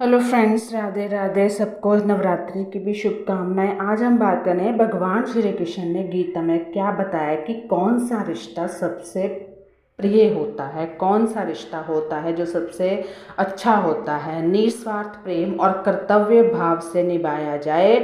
Hello friends, Radhe Radhe. सबको नवरात्रि की भी शुभकामनाएं। आज हम बात करें भगवान श्री कृष्ण ने गीता में क्या बताया कि कौन सा रिश्ता सबसे प्रिय होता है, कौन सा रिश्ता होता है जो सबसे अच्छा होता है, निस्वार्थ प्रेम और कर्तव्य भाव से निभाया जाए,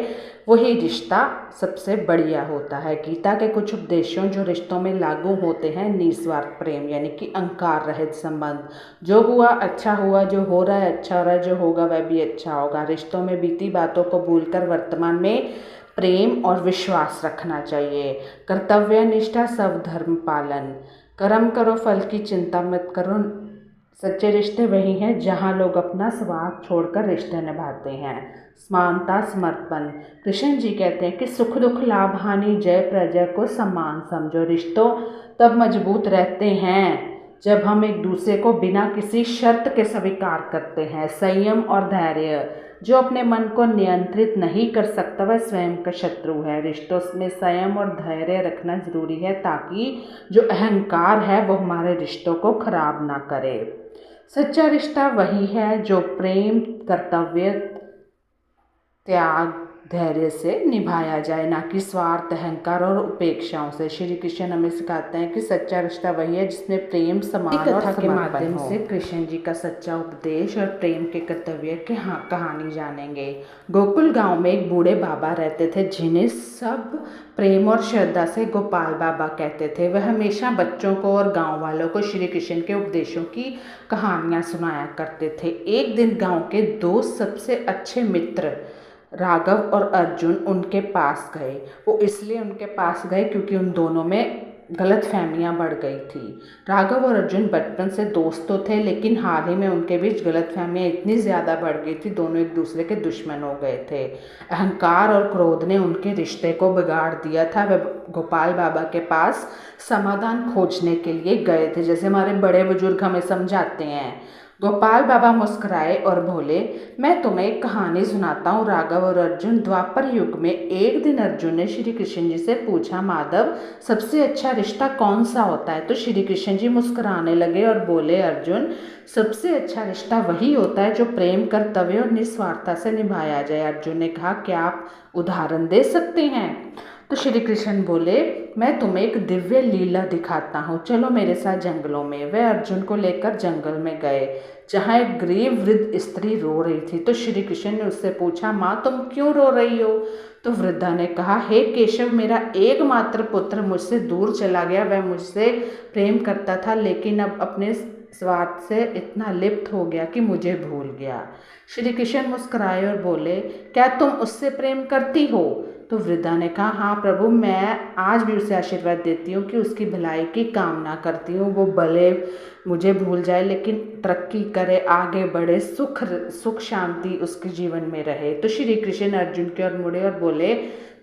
वही रिश्ता सबसे बढ़िया होता है। गीता के कुछ उपदेशों जो रिश्तों में लागू होते हैं, निस्वार्थ प्रेम यानी कि अहंकार रहित संबंध। जो हुआ अच्छा हुआ, जो हो रहा है अच्छा हो रहा है, जो होगा वह भी अच्छा होगा। रिश्तों में बीती बातों को भूलकर वर्तमान में प्रेम और विश्वास रखना चाहिए। कर्तव्य निष्ठा, सब धर्म पालन, कर्म करो फल की चिंता मत करो। सच्चे रिश्ते वही हैं जहाँ लोग अपना स्वार्थ छोड़कर रिश्ते निभाते हैं। समानता, समर्पण। कृष्ण जी कहते हैं कि सुख दुख लाभ हानि जय प्रजा को समान समझो। रिश्तों तब मजबूत रहते हैं जब हम एक दूसरे को बिना किसी शर्त के स्वीकार करते हैं। संयम और धैर्य। जो अपने मन को नियंत्रित नहीं कर सकता वह स्वयं का शत्रु है। रिश्तों में संयम और धैर्य रखना जरूरी है ताकि जो अहंकार है वो हमारे रिश्तों को खराब ना करे। सच्चा रिश्ता वही है जो प्रेम, कर्तव्य, त्याग, धैर्य से निभाया जाए, ना कि स्वार्थ, अहंकार और उपेक्षाओं से। श्री कृष्ण हमें सिखाते हैं कि सच्चा रिश्ता वही है जिसमें प्रेम, सम्मान और समर्पण के माध्यम से कृष्ण जी का सच्चा उपदेश और प्रेम के कर्तव्य की कहानी जानेंगे। गोकुल गांव में एक बूढ़े बाबा रहते थे जिन्हें सब प्रेम और श्रद्धा से गोपाल बाबा कहते थे। वह हमेशा बच्चों को और गांव वालों को श्री कृष्ण के उपदेशों की कहानियां सुनाया करते थे। एक दिन गांव के दो सबसे अच्छे मित्र राघव और अर्जुन उनके पास गए। वो इसलिए उनके पास गए क्योंकि उन दोनों में गलत फहमियाँ बढ़ गई थी। राघव और अर्जुन बचपन से दोस्त तो थे, लेकिन हाल ही में उनके बीच गलत फहमियाँ इतनी ज़्यादा बढ़ गई थी, दोनों एक दूसरे के दुश्मन हो गए थे। अहंकार और क्रोध ने उनके रिश्ते को बिगाड़ दिया था। वे गोपाल बाबा के पास समाधान खोजने के लिए गए थे, जैसे हमारे बड़े बुजुर्ग हमें समझाते हैं। गोपाल बाबा मुस्कुराए और बोले, मैं तुम्हें एक कहानी सुनाता हूँ। राघव और अर्जुन। द्वापर युग में एक दिन अर्जुन ने श्री कृष्ण जी से पूछा, माधव, सबसे अच्छा रिश्ता कौन सा होता है? तो श्री कृष्ण जी मुस्कुराने लगे और बोले, अर्जुन, सबसे अच्छा रिश्ता वही होता है जो प्रेम, कर्तव्य और निस्वार्थता से निभाया जाए। अर्जुन ने कहा, क्या आप उदाहरण दे सकते हैं? तो श्री कृष्ण बोले, मैं तुम्हें एक दिव्य लीला दिखाता हूँ, चलो मेरे साथ जंगलों में। वे अर्जुन को लेकर जंगल में गए जहाँ एक गरीब वृद्ध स्त्री रो रही थी। तो श्री कृष्ण ने उससे पूछा, माँ, तुम क्यों रो रही हो? तो वृद्धा ने कहा, हे केशव, मेरा एकमात्र पुत्र मुझसे दूर चला गया। वह मुझसे प्रेम करता था, लेकिन अब अपने स्वार्थ से इतना लिप्त हो गया कि मुझे भूल गया। श्री कृष्ण मुस्कुराए और बोले, क्या तुम उससे प्रेम करती हो? तो वृद्धा ने कहा, हाँ प्रभु, मैं आज भी उसे आशीर्वाद देती हूँ कि उसकी भलाई की कामना करती हूँ। वो भले मुझे भूल जाए लेकिन तरक्की करे, आगे बढ़े, सुख शांति उसके जीवन में रहे। तो श्री कृष्ण अर्जुन की ओर मुड़े और बोले,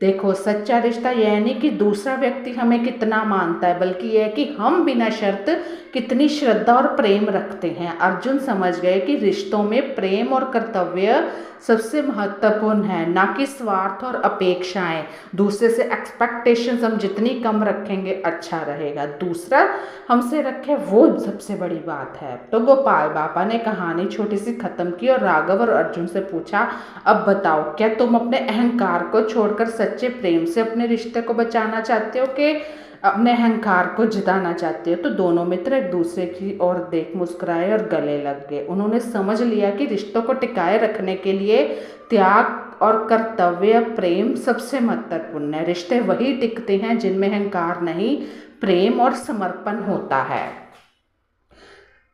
देखो, सच्चा रिश्ता यह नहीं कि दूसरा व्यक्ति हमें कितना मानता है, बल्कि यह कि हम बिना शर्त कितनी श्रद्धा और प्रेम रखते हैं। अर्जुन समझ गए कि रिश्तों में प्रेम और कर्तव्य सबसे महत्वपूर्ण है, ना कि स्वार्थ और अपेक्षाएं। दूसरे से एक्सपेक्टेशंस हम जितनी कम रखेंगे अच्छा रहेगा, दूसरा हमसे रखे वो सबसे बड़ी बात है। तो गोपाल बाबा ने कहानी छोटी सी खत्म की और राघव और अर्जुन से पूछा, अब बताओ, क्या तुम अपने अहंकार को छोड़कर सच्चे प्रेम से अपने रिश्ते को बचाना चाहते हो कि अपने अहंकार को जिताना चाहते हो? तो दोनों मित्र एक दूसरे की ओर देख मुस्कुराए और गले लग गए। उन्होंने समझ लिया कि रिश्तों को टिकाए रखने के लिए त्याग और कर्तव्य, प्रेम सबसे महत्वपूर्ण है। रिश्ते वही टिकते हैं जिनमें अहंकार नहीं, प्रेम और समर्पण होता है।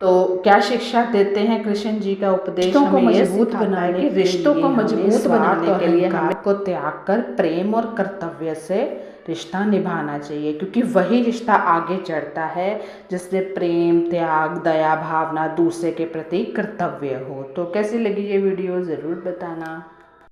तो क्या शिक्षा देते हैं कृष्ण जी का उपदेश? हमें मजबूत बनाने के रिश्तों को मजबूत बनाने के लिए हमें को त्याग कर प्रेम और कर्तव्य से रिश्ता निभाना चाहिए, क्योंकि वही रिश्ता आगे चढ़ता है जिसमें प्रेम, त्याग, दया भावना, दूसरे के प्रति कर्तव्य हो। तो कैसी लगी ये वीडियो ज़रूर बताना।